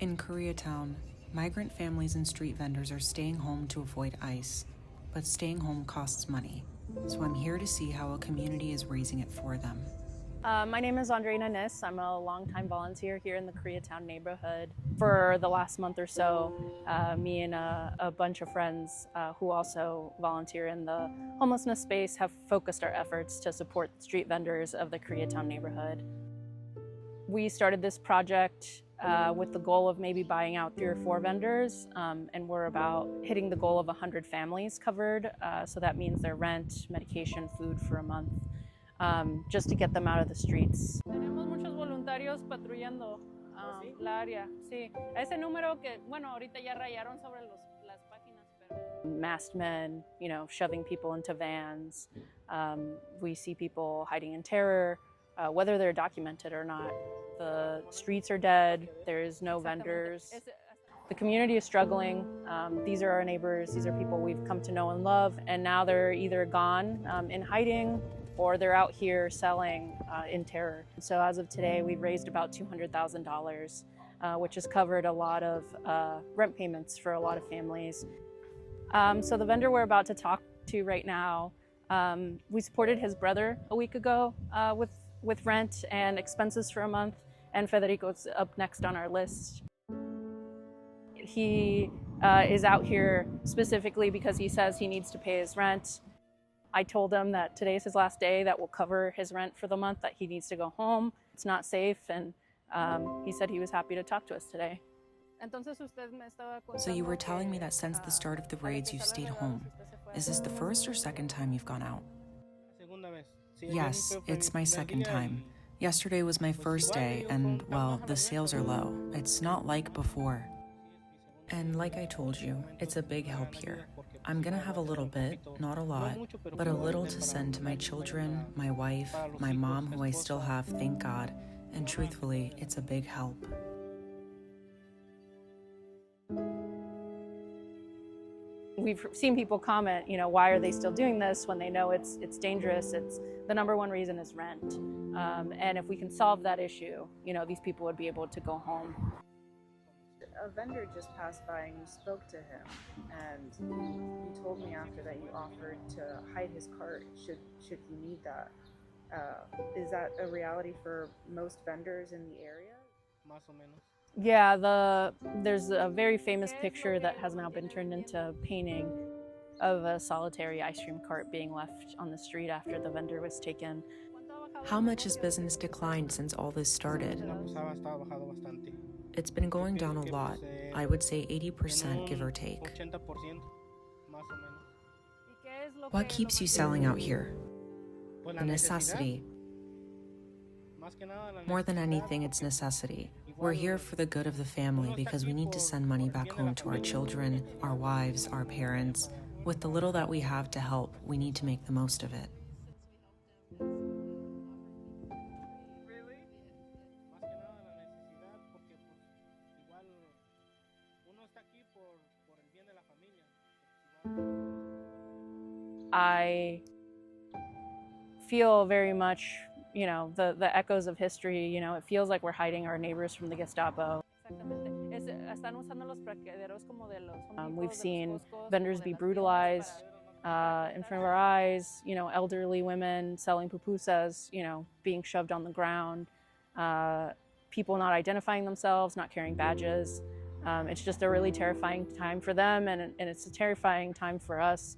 In Koreatown, migrant families and street vendors are staying home to avoid ICE, but staying home costs money. So I'm here to see how a community is raising it for them. My name is Andreina Kniss. I'm a longtime volunteer here in the Koreatown neighborhood. For the last month or so, me and a bunch of friends who also volunteer in the homelessness space have focused our efforts to support street vendors of the Koreatown neighborhood. We started this project with the goal of maybe buying out 3 or 4 vendors, and we're about hitting the goal of 100 families covered. So that means their rent, medication, food for a month. Just to get them out of the streets. Tenemos muchos voluntarios patrullando la área. Sí, ese número que, bueno, ahorita ya rayaron sobre las páginas. Pero... Masked men, shoving people into vans. We see people hiding in terror, whether they're documented or not. The streets are dead. There is no vendors. The community is struggling. These are our neighbors. These are people we've come to know and love, and now they're either gone in hiding, or they're out here selling in terror. So as of today, we've raised about $200,000, which has covered a lot of rent payments for a lot of families. So the vendor we're about to talk to right now, we supported his brother a week ago with rent and expenses for a month, and Federico's up next on our list. He is out here specifically because he says he needs to pay his rent. I told him that today's his last day, that will cover his rent for the month, that he needs to go home. It's not safe, and he said he was happy to talk to us today. So you were telling me that since the start of the raids you've stayed home. Is this the first or second time you've gone out? Yes, it's my second time. Yesterday was my first day, and, well, the sales are low. It's not like before. And like I told you, it's a big help here. I'm gonna have a little bit, not a lot, but a little to send to my children, my wife, my mom, who I still have, thank God, and truthfully, it's a big help. We've seen people comment, why are they still doing this when they know it's dangerous? It's the number one reason is rent. And if we can solve that issue, these people would be able to go home. A vendor just passed by and you spoke to him, and you told me after that you offered to hide his cart should he need that. Is that a reality for most vendors in the area? Yeah, there's a very famous picture that has now been turned into painting of a solitary ice cream cart being left on the street after the vendor was taken. How much has business declined since all this started? It's been going down a lot. I would say 80%, give or take. What keeps you selling out here? The necessity. More than anything, it's necessity. We're here for the good of the family because we need to send money back home to our children, our wives, our parents. With the little that we have to help, we need to make the most of it. I feel very much, the echoes of history. It feels like we're hiding our neighbors from the Gestapo. We've seen vendors be brutalized in front of our eyes, elderly women selling pupusas, being shoved on the ground, people not identifying themselves, not carrying badges. It's just a really terrifying time for them, and it's a terrifying time for us.